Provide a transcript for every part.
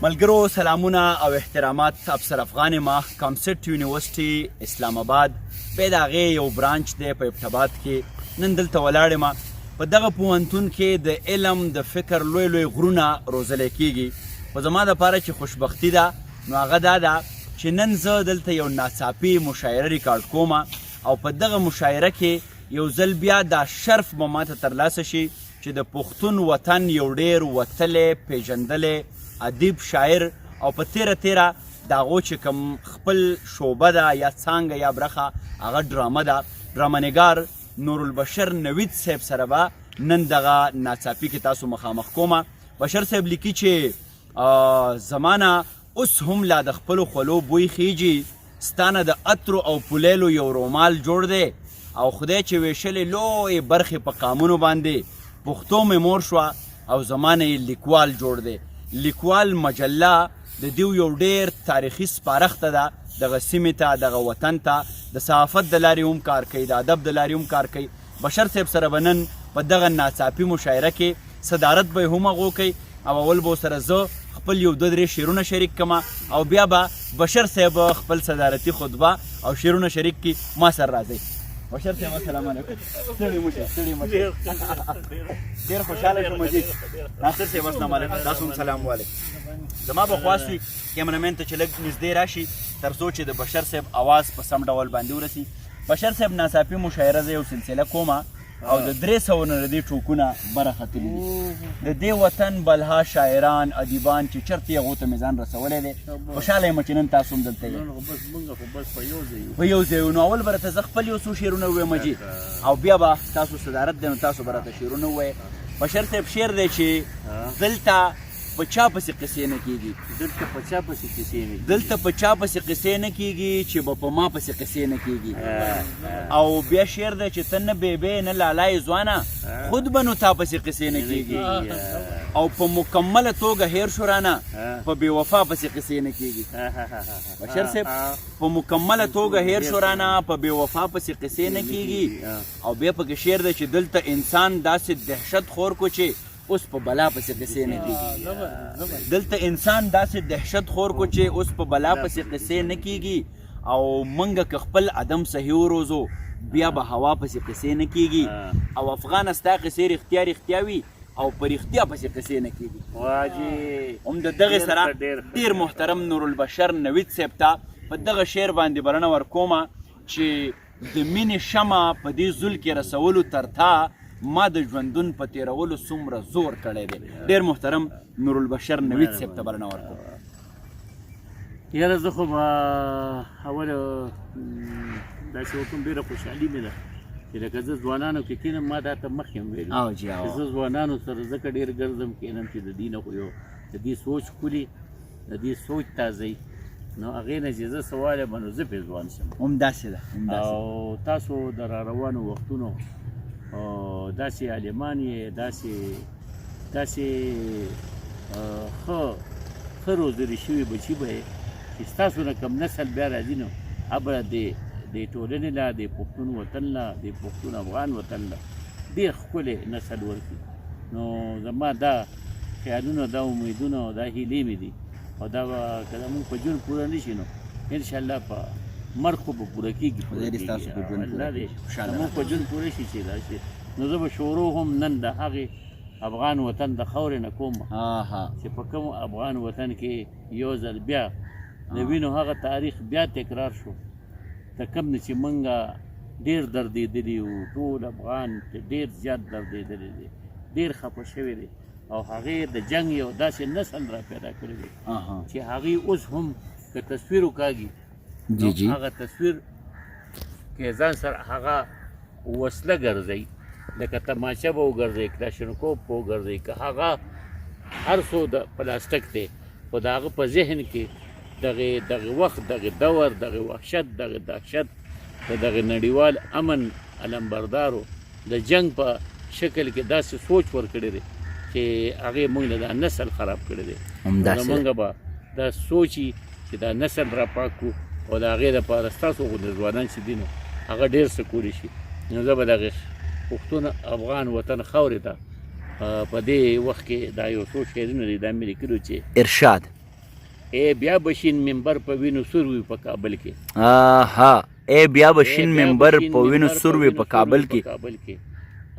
ملګرو سلامونه او احترامات. افسر افغان ما کيمپس یونیورسيټي اسلام آباد په دغه یو برانچ دی په اباد کې نن دلته ولاړ ما په دغه پوهنتون کې د علم د فکر لوی لوی غرونه روزل کېږي. په زما د پاره چې خوشبختی ده نو هغه دا ده چې نن زه دلته یو ناڅاپي مشاعره ریکارډ کوم او په دغه مشاعره کې یو ځل بیا دا شرف به ماته ترلاسه شي چې د پښتون وطن یو ډېر وتلی پیژندلی ادیب شاعر او په تیره د هغو چې کوم خپل شعبه ده یا څانګه یا برخه هغه ډرامه ده، ډرامه‌نګار نورالبشر نويد صاحب سره به نن دغه ناڅاپي کې تاسو مخامخ کومه. بشر صاحب لیکي چې زمانه اوس هم لا د خپلو خولو بوی خیږي، ستانه د عطرو او پولیلو یو رومال جوړ دی او خدای چې ویشلې لویې برخې په قامونو باندې پښتو مې مور شوه او زمانه یې لیکوال جوړ دی. لیکوال مجله د دیو یو ډېر تاریخي سپارښته ده دغه سیمې ته، دغه وطن ته، د صحافت د لارې هم کار کوي، د ادب د لارې هم کار کوي. بشر صاحب سره به نن په دغه ناڅاپي مشاعره کې صدارت به یې هم هغو کوي او اول به سره زه خپل یو دوه درې شعرونه شریک کړم او بیا به بشر صاحب خپل صدارتي خطبه او شعرونه شریک کړي. ما سره راځئ. بشر صاحب السلام علیکم. ستړي مشه ډېر خوشحاله شوم چې ناصر صاحب السلام علیکم. تاسو هم سلام علیکم. زما به خواست وي کیمرامین ته چې لږ نږدې راشي تر څو چې د بشر صاحب اواز په سم ډول باندې ورسي. بشر صاحب ناڅاپي مشاعره زه یو سلسله کومه او د 300 نه د دې ټوکونه برختلي دي. د دې وطن بلها شاعران ادیبان چې چرته یې هغو ته مې ځان رسولی دی. خوشحاله یم چې نن تاسو هم دلته یې په یو ځای یو. نو اول به راته زه خپل یو څو شعرونه ووایم جي او بیا به تاسو صدارت دی نو تاسو به راته شعرونه ووایئ. بشر صاحب شعر دی چې دلته په چا پسې قصې نه کېږي، دلته په چا پسې قصې نه کېږي چې به په ما پسې قصې نه کېږي. او بیا شعر دی چې ته نه بیبې نه لالای ځوانه خود به نو تا پسې قصې نه کېږي او په مکمله توګه هیر شو رانه په بې وفا پسې قصې نه کېږي. بشر صاحب په مکمله توګه هیر شو رانه په بې وفا پسې قصې نه کېږي. او بیا پکې شعر دی چې دلته انسان داسې دهشت خور کو چې اوس په بلا پسې قصې نه کېږي. دلته انسان داسې دهشت خور کو چې اوس په بلا پسې قصې نه کېږي. او منګه که خپل عدم صحیح وروزو بیا به هوا پسې قصې نه کېږي. او افغان ستا قصې رښتیا وي او په رښتیا پسې قصې نه کېږي. هم د دغې سره ډېر محترم نورالبشر نويد صاحب ته په دغه شعر باندې بلنه ورکومه چې د مینې شمع په دې زول کې رسولو ترتا ما د ژوندون په تیرولو څومره زور کړی دی. ډېر محترم نورالبشر نويد صاحب ته بلنه ورکوم. یاره زه خو به اوله داسې وکړم، ډېره خوشحالي مې ده چې لکه زه ځوانانو کې کښېنم. ما دا ته مخکې هم ویلي چې زه ځوانانو سره ځکه ډېر ګرځم کښېنم چې د دې نه خو یو د دې سوچ ښکلي، د دې سوچ تازه نو هغې نه چې زه څه وایم نو زه پرې ځوان شم. همداسې ده. او تاسو د را روانو وختونو داسې عالمان یې، داسې ښه روزلي شوي بچي به یې چې ستاسو نه کوم نسل بیا راځي نو هغه د ټولنې له، د پښتون وطن له، د پښتون افغان وطن له ډېر ښکلی نسل ورکړي. نو زما دا خیالونه، دا امیدونه او دا هیلې مې دي او دا به که زمونږ په ژوند پوره نه شي نو انشاءالله په مرګ خو به پوره کېږي. زمونږ په ژوند پوره شي چې دا شي نو زه به شروع هم نن د هغې افغان وطن د خاورې نه کوم چې په کوم افغان وطن کې یو ځل بیا د وینو هغه تاریخ بیا تکرار شو. د کوم نه چې موږ ډېر دردېدلي یو، ټول افغان ډېر زیات دردېدلی دی، ډېر خفه شوی دی او هغې د جنګ یو داسې نسل را پیدا کړی دی چې هغې اوس هم که تصویر وکاږي نو هغه تصویر کې ځان سره هغه وسله ګرځوي، لکه تماشه به وګرځوي، کلاشینکوف به وګرځوي، که هغه هر څو د پلاستیک دی خو د هغه په ذهن کې دغه وخت، دغه دور، دغه وحشت، دغه دهشت د دغه نړیوال امن علمبردارو د جنګ په شکل کې داسې سوچ ورکړی دی چې هغې موږ له دا نسل خراب کړی دی. موږ به دا سوچي چې دا نسل را پاک کړو او د هغې دپاره ستاسو غوندې ځوانان چې دي نو هغه ډېر څه کولی شي. نو زه به دغه پښتون افغان وطن خاورې ته په دې وخت کې دا یو څو شعرونه دي دا مې لیکلو چې بیا بشین منبر په وینو سور وي په کابل کې. بیا بشین منبر په وینو سور وي په کابل کې.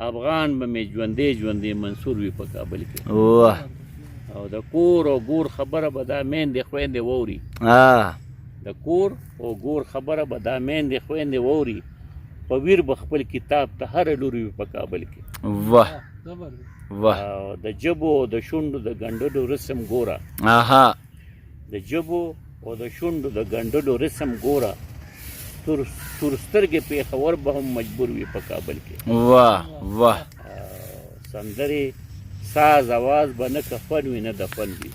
افغان به مې ژوندې ژوندې منصور وي په کابل کې. او د کور او ګور خبره به دا میندې خویندې واوري. د کور او ګور خبره به دا میندې خویندې واوري. په ویر به خپل کتاب ته هر لوري وي په کابل کې. واه د جبو او د شونډو د ګنډلو رسم ګوره. د جبو او د شونډو د ګنډلو رسم ګوره. تور سترګې پېښور به هم مجبور وي په کابل کې. واه سندرې ساز اواز به نه کفن وي نه دفن وي.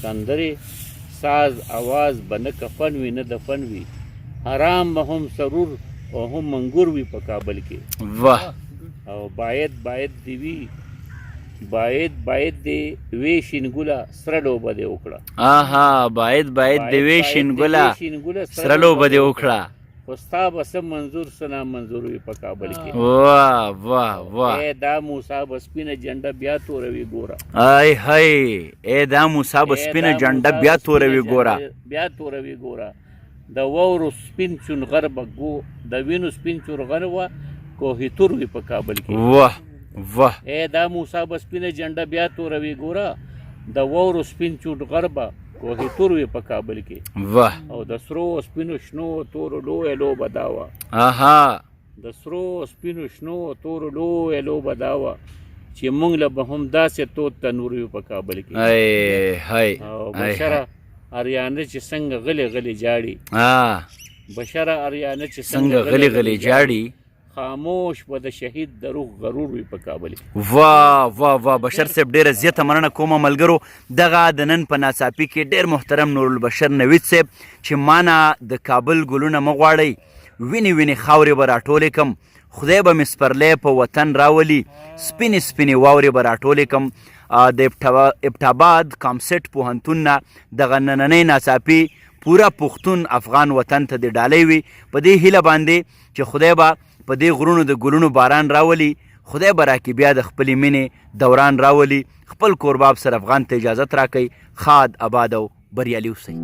سندرې ساز اواز به نه کفن وي نه دفن وي. حرام به هم سرور او هم منګور وي په کابل کې. او باید دی وی باید دی وی شینګولا سره لوبه دی وکړه. باید دی وی شینګولا سره لوبه دی وکړه. خو ستا به څه منظور څه نامنظور وي په کابل کې. واه دا موسی به سپینه جنډه بیا توروي ګوره. دا موسی به سپینه جنډه بیا توروي ګوره. د واورو سپین چونغر به د وینو سپین چونغر وه کوهی تور وي په کابل کې. دا موسی به سپینه جنډه بیا توروي ګوره. د واورو سپین چونغر به کوهی تور وي په کابل کې. او د سرو سپینو شنو تورو لویه لوبه دا وه. د سرو سپینو شنو تورو لویه لوبه دا وه چې موږ له به هم داسې تود تنور وي په کابل کې. او بشره اریانه چې څنګه غلی جاړي. بشره اریانه چې څنګه غلی جاړي. خاموش به د شهید د روح غرور وي په کابل کې. واه بشر صاحب ډیره زیاته مننه کومه ملګرو. دغه د نن په ناڅاپي کې ډیر محترم نورالبشر نوید صاحب چې مانا د کابل ګلونه مه غواړئ، وینې خاورې به راټولې کم، خدای به مې سپرلی په وطن راولي، سپینې واورې به راټولې کم. د اباد کامسټ پوهنتون نه دغه نننۍ ناڅاپي پوره پښتون افغان وطن ته د ډالۍ وي. په دې هیله باندې چې خدای به په دې غرونو د ګلونو باران راولي، خدای به راکې بیا د خپلې مینې دوران راولي. خپل کورباب سر افغان ته اجازت راکوئ. ښاد اباد او بریالي اوسئ.